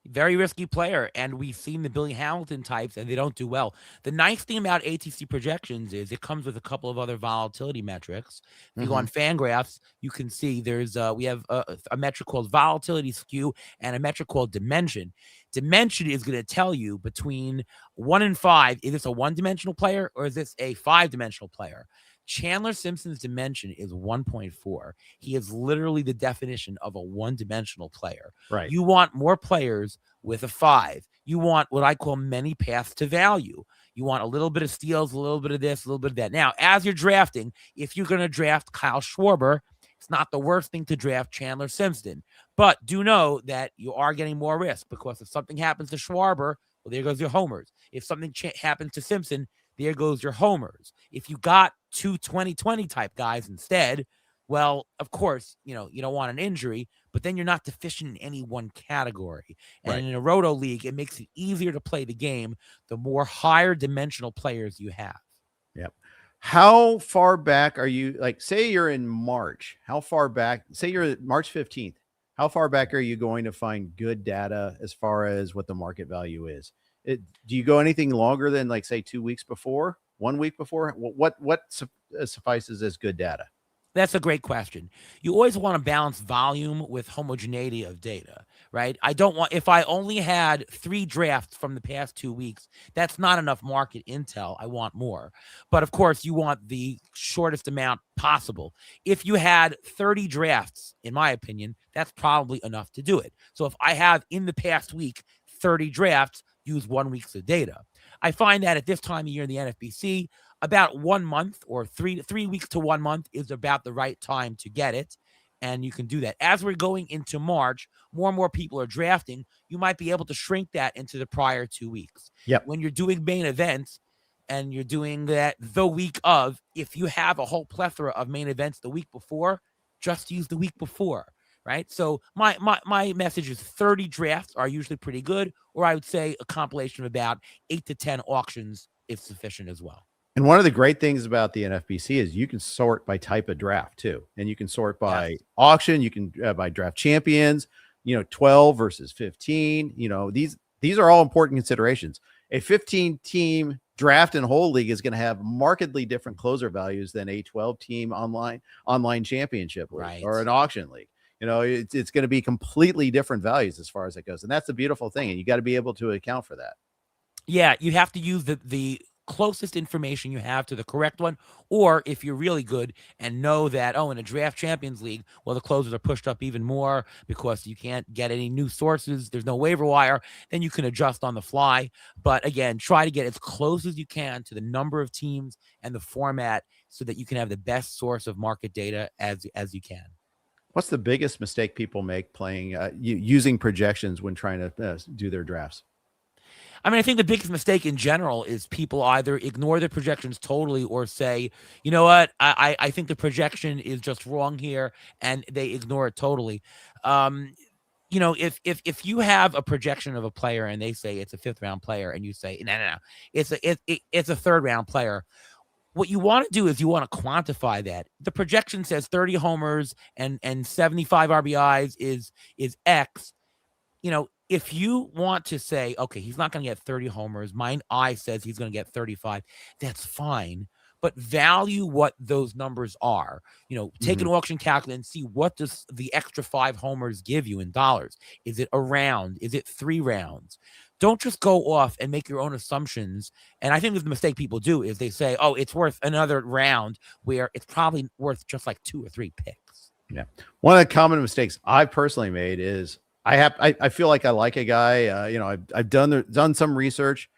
Very risky player, and we've seen the Billy Hamilton types, and they don't do well. The nice thing about ATC projections is it comes with a couple of other volatility metrics. If you go on Fangraphs, you can see we have a metric called volatility skew and a metric called dimension. Dimension is going to tell you between 1 and 5, is this a one-dimensional player or is this a 5-dimensional player? Chandler Simpson's dimension is 1.4. He is literally the definition of a one-dimensional player. Right. You want more players with a 5. You want what I call many paths to value. You want a little bit of steals, a little bit of this, a little bit of that. Now, as you're drafting, if you're going to draft Kyle Schwarber, it's not the worst thing to draft Chandler Simpson. But do know that you are getting more risk because if something happens to Schwarber, well, there goes your homers. If something happens to Simpson, there goes your homers. If you got 2 20-20 type guys instead, well, of course, you don't want an injury, but then you're not deficient in any one category. And in a Roto league, it makes it easier to play the game the more higher dimensional players you have. Yep. How far back are you? Like, say you're in March. How far back? Say you're March 15th. How far back are you going to find good data as far as what the market value is? Do you go anything longer than, like, say 2 weeks before, 1 week before? What suffices as good data? That's a great question. You always want to balance volume with homogeneity of data, right? I don't want, if I only had 3 drafts from the past 2 weeks, that's not enough market intel. I want more. But of course, you want the shortest amount possible. If you had 30 drafts, in my opinion, that's probably enough to do it. So if I have in the past week 30 drafts, use 1 week's of data. I find that at this time of year in the NFBC, about 1 month or 3 weeks to 1 month is about the right time to get it. And you can do that. As we're going into March, more and more people are drafting. You might be able to shrink that into the prior 2 weeks. Yep. When you're doing main events and you're doing that the week of, if you have a whole plethora of main events the week before, just use the week before, right? So my message is 30 drafts are usually pretty good, or I would say a compilation of about 8 to 10 auctions is sufficient as well. And one of the great things about the NFBC is you can sort by type of draft too. And you can sort by auction, you can by draft champions, 12 versus 15, these are all important considerations. A 15 team draft and hold league is going to have markedly different closer values than a 12 team online championship league, right, or an auction league. It's going to be completely different values as far as it goes. And that's the beautiful thing. And you got to be able to account for that. Yeah. You have to use the closest information you have to the correct one, or if you're really good and know that, in a draft champions league, well, the closers are pushed up even more because you can't get any new sources, there's no waiver wire, then you can adjust on the fly. But again, try to get as close as you can to the number of teams and the format so that you can have the best source of market data as you can. What's the biggest mistake people make playing using projections when trying to do their drafts? I mean, I think the biggest mistake in general is people either ignore the projections totally or say, you know what, I think the projection is just wrong here, and they ignore it totally. If you have a projection of a player and they say it's a 5th round player, and you say, no, it's a 3rd round player. What you want to do is you want to quantify that. The projection says 30 homers and 75 RBIs is X. If you want to say, okay, he's not going to get 30 homers, my eye says he's going to get 35, that's fine. But value what those numbers are. Take an auction calculator and see what does the extra 5 homers give you in dollars. Is it a round? Is it 3 rounds? Don't just go off and make your own assumptions. And I think the mistake people do is they say, it's worth another round, where it's probably worth just like 2 or 3 picks. Yeah. One of the common mistakes I've personally made is I feel like I like a guy, I've done some research,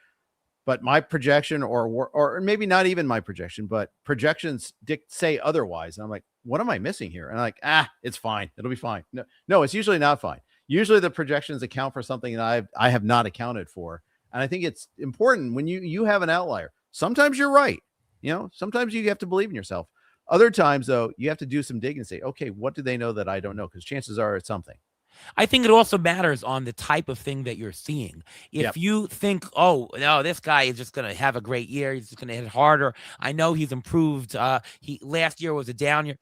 but my projection or maybe not even my projection, but projections say otherwise. And I'm like, what am I missing here? And I'm like, it's fine. It'll be fine. No, it's usually not fine. Usually the projections account for something that I have not accounted for. And I think it's important when you have an outlier. Sometimes you're right. Sometimes you have to believe in yourself. Other times though, you have to do some digging and say, okay, what do they know that I don't know? Because chances are it's something. I think it also matters on the type of thing that you're seeing. If you think, no, this guy is just going to have a great year, he's just going to hit harder. I know he's improved. Last year was a down year.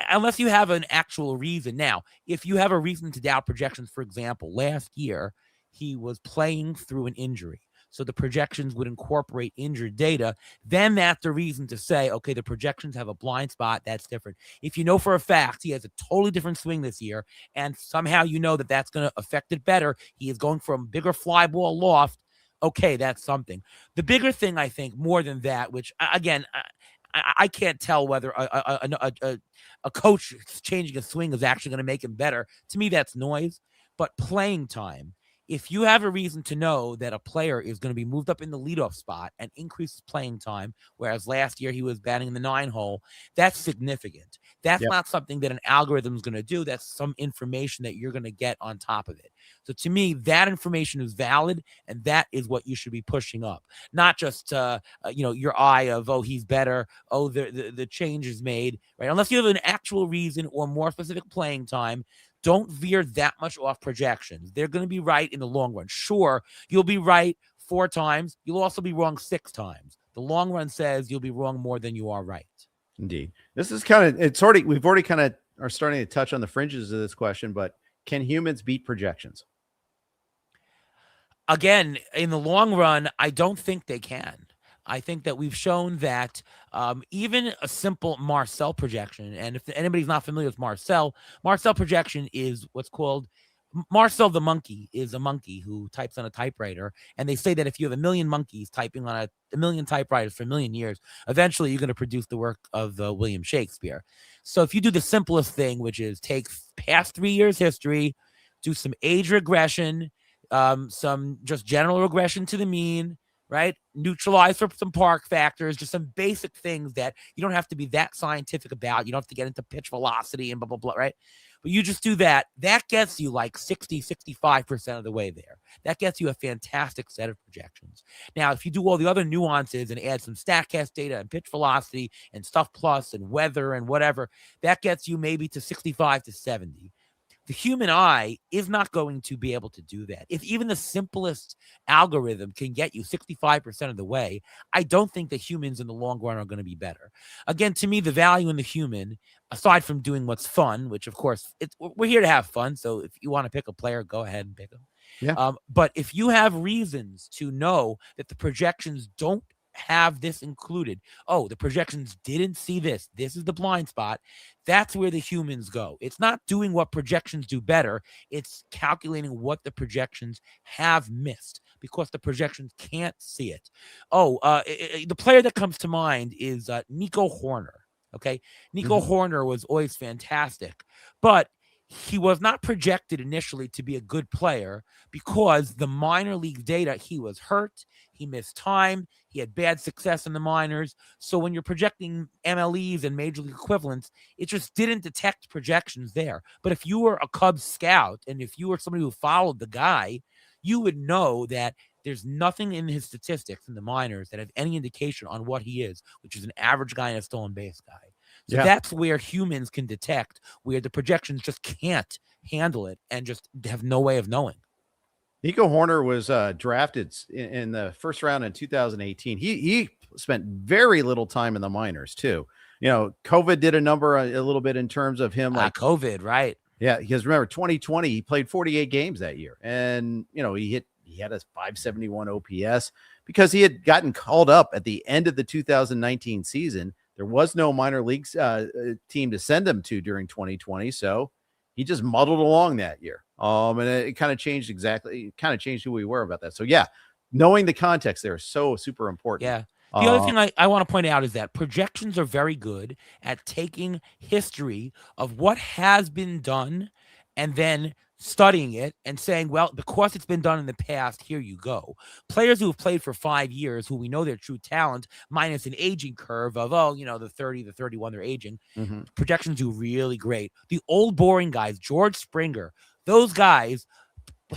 Unless you have an actual reason. Now, if you have a reason to doubt projections, for example, last year he was playing through an injury, so the projections would incorporate injured data, then that's the reason to say, okay, the projections have a blind spot. That's different. If you know for a fact he has a totally different swing this year, and somehow you know that that's going to affect it better, he is going from bigger fly ball loft, okay, that's something. The bigger thing, I think, more than that, which, again, I can't tell whether a coach changing a swing is actually going to make him better. To me, that's noise. But playing time. If you have a reason to know that a player is going to be moved up in the leadoff spot and increases playing time, whereas last year he was batting in the 9 hole, that's significant. That's not something that an algorithm is going to do. That's some information that you're going to get on top of it. So to me, that information is valid, and that is what you should be pushing up. Not just, your eye of, he's better. The change is made, right? Unless you have an actual reason or more specific playing time, don't veer that much off projections. They're going to be right in the long run. Sure, you'll be right 4 times. You'll also be wrong 6 times. The long run says you'll be wrong more than you are right. Indeed. This is we've already kind of are starting to touch on the fringes of this question, but can humans beat projections? Again, in the long run, I don't think they can. I think that we've shown that even a simple Marcel projection, and if anybody's not familiar with Marcel projection is what's called Marcel the monkey is a monkey who types on a typewriter, and they say that if you have a million monkeys typing on a million typewriters for a million years, eventually you're going to produce the work of William Shakespeare. So if you do the simplest thing, which is take past 3 years history, do some age regression, some just general regression to the mean, right? Neutralize for some park factors, just some basic things that you don't have to be that scientific about. You don't have to get into pitch velocity and blah, blah, blah, right? But you just do that. That gets you like 60, 65% of the way there. That gets you a fantastic set of projections. Now, if you do all the other nuances and add some StatCast data and pitch velocity and stuff plus and weather and whatever, that gets you maybe to 65 to 70. The human eye is not going to be able to do that. If even the simplest algorithm can get you 65% of the way, I don't think that humans in the long run are going to be better. Again, to me, the value in the human, aside from doing what's fun, which of course we're here to have fun. So if you want to pick a player, go ahead and pick them. Yeah. But if you have reasons to know that the projections don't have this included, oh, the projections didn't see this, this is the blind spot, that's where the humans go. It's not doing what projections do better, it's calculating what the projections have missed because the projections can't see it. The player that comes to mind is Nico Hoerner. Okay, Nico Hoerner was always fantastic, but he was not projected initially to be a good player because the minor league data, he was hurt, he missed time, he had bad success in the minors. So when you're projecting MLEs and major league equivalents, it just didn't detect projections there. But if you were a Cubs scout and if you were somebody who followed the guy, you would know that there's nothing in his statistics in the minors that have any indication on what he is, which is an average guy and a stolen base guy. So that's where humans can detect, where the projections just can't handle it and just have no way of knowing. Nico Hoerner was drafted in the first round in 2018. He spent very little time in the minors too. You know, COVID did a little bit in terms of him. Like COVID, right? Yeah, because remember 2020, he played 48 games that year, and you know he had a 571 OPS because he had gotten called up at the end of the 2019 season. There was no minor leagues team to send him to during 2020, so he just muddled along that year. And it kind of changed who we were about that. So yeah, knowing the context there is so super important. Yeah. The other thing I want to point out is that projections are very good at taking history of what has been done and then studying it and saying, well, because it's been done in the past, here you go. Players who have played for 5 years, who we know their true talent, minus an aging curve of, the 30, the 31, they're aging. Projections do really great. The old boring guys, George Springer, those guys,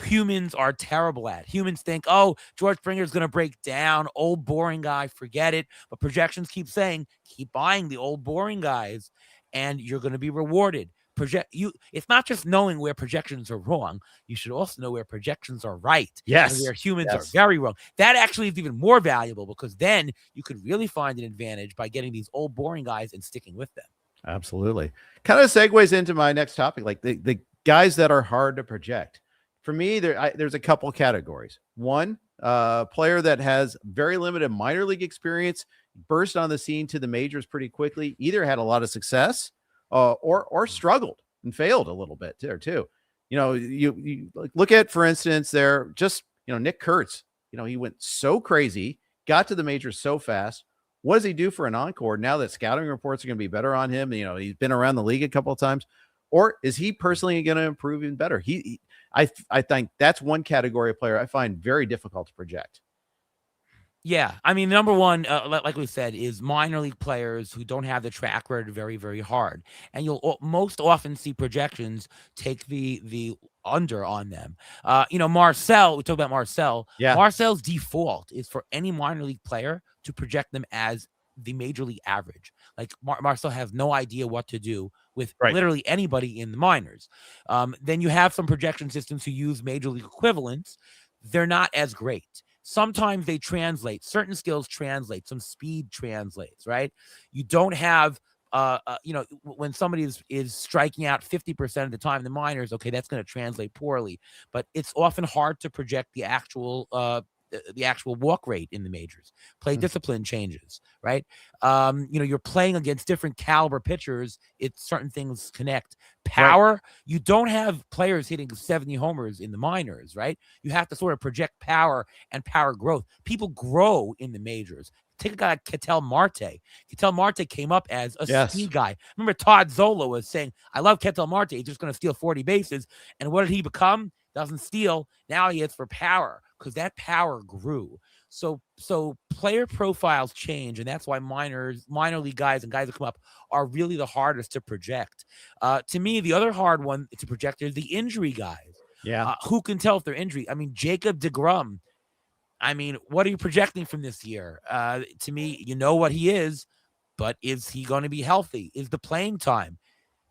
humans are terrible at. Humans think, oh, George Springer's going to break down, old boring guy, forget it. But projections keep saying, keep buying the old boring guys and you're going to be rewarded. It's not just knowing where projections are wrong. You should also know where projections are right. Yes. And where humans are very wrong. That actually is even more valuable because then you could really find an advantage by getting these old boring guys and sticking with them. Absolutely. Kind of segues into my next topic, like the guys that are hard to project. For me, there's a couple categories. One, player that has very limited minor league experience, burst on the scene to the majors pretty quickly, either had a lot of success or struggled and failed a little bit there too. You know, you look at, for instance, there just, Nick Kurtz, he went so crazy, got to the majors so fast. What does he do for an encore now that scouting reports are going to be better on him? He's been around the league a couple of times. Or is he personally going to improve even better? I think that's one category of player I find very difficult to project. Yeah, I mean, number one, like we said, is minor league players who don't have the track record very, very hard. And you'll most often see projections take the under on them. Marcel, we talk about Marcel. Yeah. Marcel's default is for any minor league player to project them as the major league average. Like Marcel has no idea what to do with literally anybody in the minors. Then you have some projection systems who use major league equivalents. They're not as great. Sometimes they translate. Certain skills translate. Some speed translates, right? You don't have, when somebody is striking out 50% of the time in the minors, okay, that's going to translate poorly. But it's often hard to project the actual the actual walk rate in the majors. Play discipline changes, right? You're playing against different caliber pitchers. Certain things connect. Power, right. You don't have players hitting 70 homers in the minors, right? You have to sort of project power and power growth. People grow in the majors. Take a guy like Ketel Marte. Ketel Marte came up as a speed guy. Remember Todd Zola was saying, I love Ketel Marte. He's just going to steal 40 bases. And what did he become? Doesn't steal. Now he hits for power because that power grew. So player profiles change, and that's why minor league guys and guys that come up are really the hardest to project. To me, the other hard one to project is the injury guys. Yeah. Who can tell if they're injury? I mean, Jacob deGrom. I mean, what are you projecting from this year? To me, you know what he is, but is he going to be healthy? Is the playing time?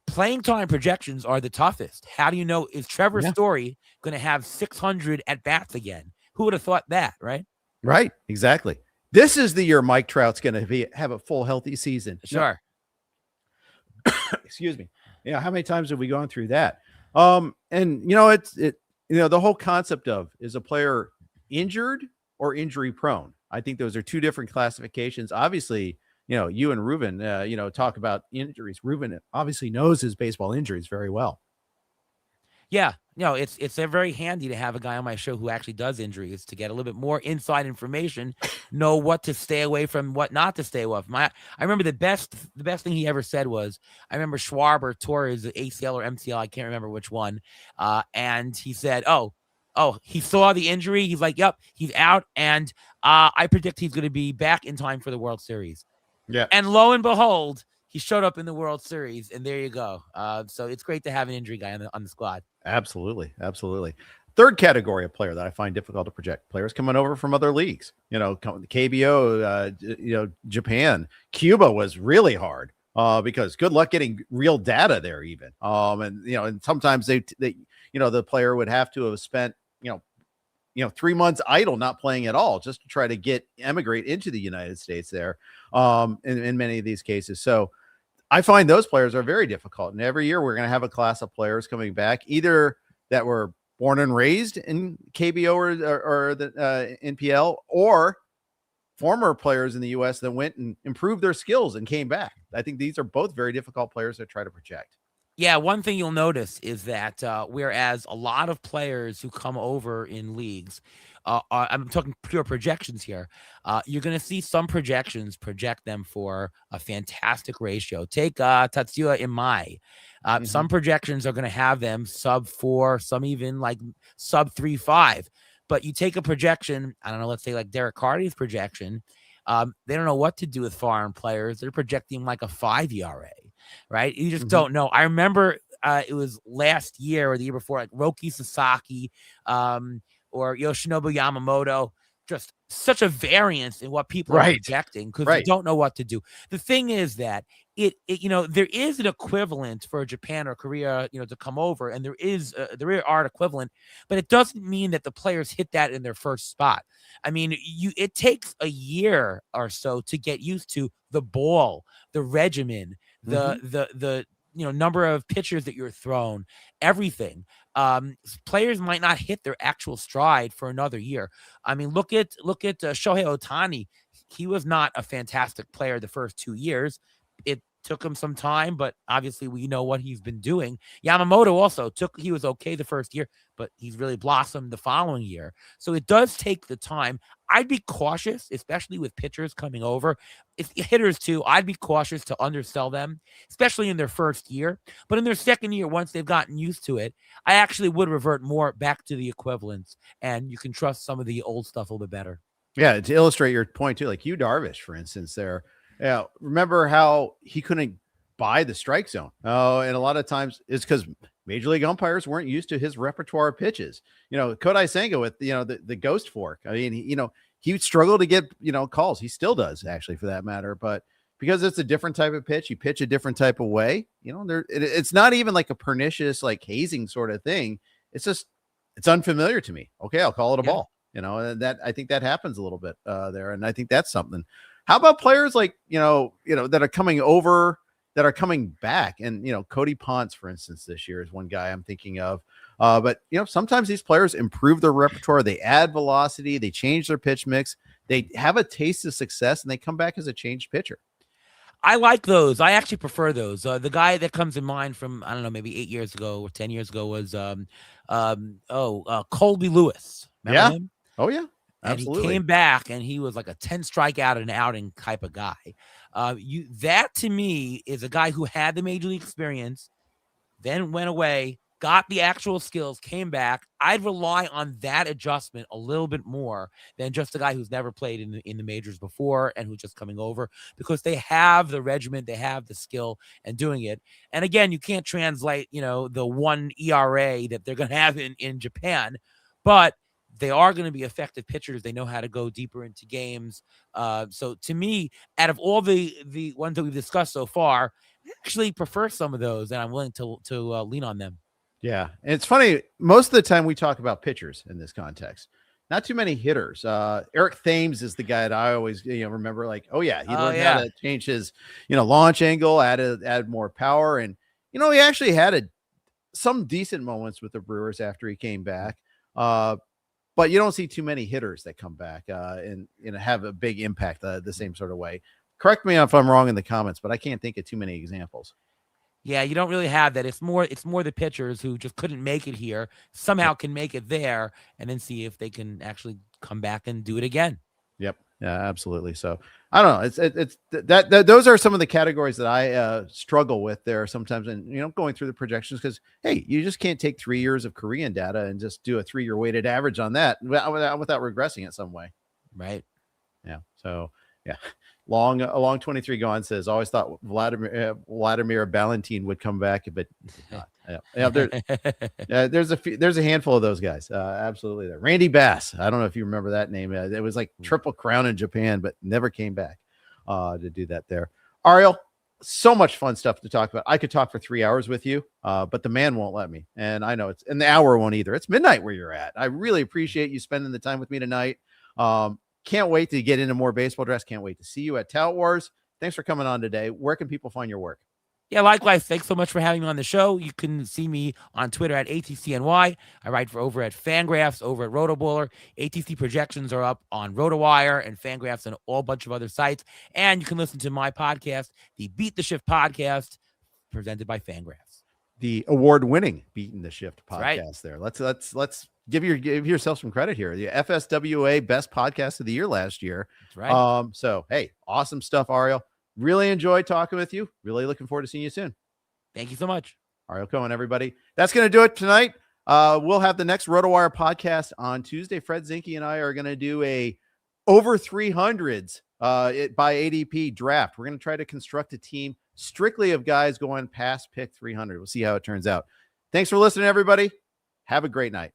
Playing time projections are the toughest. How do you know, is Trevor Story going to have 600 at-bats again? Who would have thought that, right? Right, exactly. This is the year Mike Trout's going to have a full healthy season. Sure. Excuse me. Yeah, how many times have we gone through that? And the whole concept of, is a player injured or injury prone? I think those are two different classifications. Obviously, you and Ruben, talk about injuries. Ruben obviously knows his baseball injuries very well. Yeah, it's very handy to have a guy on my show who actually does injuries to get a little bit more inside information, know what to stay away from, what not to stay away from. I remember the best thing he ever said was, I remember Schwarber tore his ACL or MCL, I can't remember which one, and he said, oh, he saw the injury. He's like, yep, he's out, and I predict he's going to be back in time for the World Series. Yeah, and lo and behold, he showed up in the World Series, and there you go. So it's great to have an injury guy on the squad. Absolutely. Third category of player that I find difficult to project: players coming over from other leagues. KBO, Japan, Cuba was really hard because good luck getting real data there, even. And sometimes they the player would have to have spent 3 months idle, not playing at all, just to try to emigrate into the United States there. In many of these cases, so I find those players are very difficult. And every year we're going to have a class of players coming back, either that were born and raised in KBO or the NPL, or former players in the U.S. that went and improved their skills and came back. I think these are both very difficult players to try to project. Yeah, one thing you'll notice is that whereas a lot of players who come over in leagues, I'm talking pure projections here, you're going to see some projections project them for a fantastic ratio. Take Tatsuya Imai. Some projections are going to have them sub 4, some even like sub 3.5. But you take a projection, I don't know, let's say like Derek Hardy's projection, they don't know what to do with foreign players. They're projecting like a 5 ERA, right? You just don't know. I remember it was last year or the year before, like Roki Sasaki, or Yoshinobu Yamamoto, just such a variance in what people are projecting because they don't know what to do. The thing is that there is an equivalent for Japan or Korea, to come over, and there are equivalent, but it doesn't mean that the players hit that in their first spot. I mean, it takes a year or so to get used to the ball, the regimen, the number of pitchers that you're thrown, everything. Players might not hit their actual stride for another year. I mean, look at Shohei Ohtani. He was not a fantastic player the first 2 years. It took him some time, but obviously we know what he's been doing. Yamamoto also he was okay the first year, but he's really blossomed the following year. So it does take the time. I'd be cautious, especially with pitchers coming over. If hitters too, I'd be cautious to undersell them, especially in their first year. But in their second year, once they've gotten used to it, I actually would revert more back to the equivalents, and you can trust some of the old stuff a little bit better. Yeah, to illustrate your point too, like Yu Darvish, for instance, there. Yeah, remember how he couldn't buy the strike zone? Oh, and a lot of times it's because major league umpires weren't used to his repertoire of pitches. Kodai Senga with the ghost fork. I mean, he struggled to get calls. He still does, actually, for that matter. But because it's a different type of pitch, you pitch a different type of way. It's not even like a pernicious like hazing sort of thing. It's just it's unfamiliar to me. Okay, I'll call it a ball. And that I think that happens a little bit there, and I think that's something. How about players like, that are coming over, that are coming back? And, Cody Ponce, for instance, this year is one guy I'm thinking of. But sometimes these players improve their repertoire. They add velocity. They change their pitch mix. They have a taste of success, and they come back as a changed pitcher. I like those. I actually prefer those. The guy that comes in mind from, I don't know, maybe 8 years ago or 10 years ago was Colby Lewis. Remember him? Oh, yeah. Absolutely. And he came back, and he was like a 10 strikeout and outing type of guy. That, to me, is a guy who had the major league experience, then went away, got the actual skills, came back. I'd rely on that adjustment a little bit more than just a guy who's never played in the majors before and who's just coming over, because they have the regiment, they have the skill and doing it. And again, you can't translate, the 1 ERA that they're going to have in Japan, but they are going to be effective pitchers. They know how to go deeper into games. So to me, out of all the ones that we've discussed so far, I actually prefer some of those, and I'm willing to lean on them. Yeah. And it's funny. Most of the time we talk about pitchers in this context, not too many hitters. Eric Thames is the guy that I always, remember, like, oh yeah, he learned how to change his, launch angle, add more power. And, he actually had some decent moments with the Brewers after he came back. But you don't see too many hitters that come back and have a big impact the same sort of way. Correct me if I'm wrong in the comments, but I can't think of too many examples. Yeah, you don't really have that. It's more the pitchers who just couldn't make it here, somehow can make it there, and then see if they can actually come back and do it again. Yep. Yeah, absolutely. So I don't know. It's that those are some of the categories that I struggle with there sometimes, and going through the projections, because hey, you just can't take 3 years of Korean data and just do a 3-year weighted average on that without regressing it some way. Right. Yeah. So yeah. Long 23 gone says, always thought Vladimir Valentin would come back, but there's a handful of those guys. Absolutely. There. Randy Bass. I don't know if you remember that name. It was like Triple Crown in Japan, but never came back to do that there. Ariel, so much fun stuff to talk about. I could talk for 3 hours with you, but the man won't let me. And I know and the hour won't either. It's midnight where you're at. I really appreciate you spending the time with me tonight. Can't wait to get into more baseball dress. Can't wait to see you at Tout Wars. Thanks for coming on today. Where can people find your work? Yeah, likewise. Thanks so much for having me on the show. You can see me on Twitter at ATCNY. I write over at Fangraphs, over at Rotoballer. ATC projections are up on RotoWire and Fangraphs and a whole bunch of other sites. And you can listen to my podcast, the Beat the Shift podcast, presented by Fangraphs. The award-winning Beating the Shift podcast. Right. There. Let's give yourself some credit here. The FSWA Best Podcast of the Year last year. That's right. So hey, awesome stuff, Ariel. Really enjoyed talking with you. Really looking forward to seeing you soon. Thank you so much. Ariel Cohen, everybody. That's going to do it tonight. We'll have the next RotoWire podcast on Tuesday. Fred Zinke and I are going to do a over 300s by ADP draft. We're going to try to construct a team strictly of guys going past pick 300. We'll see how it turns out. Thanks for listening, everybody. Have a great night.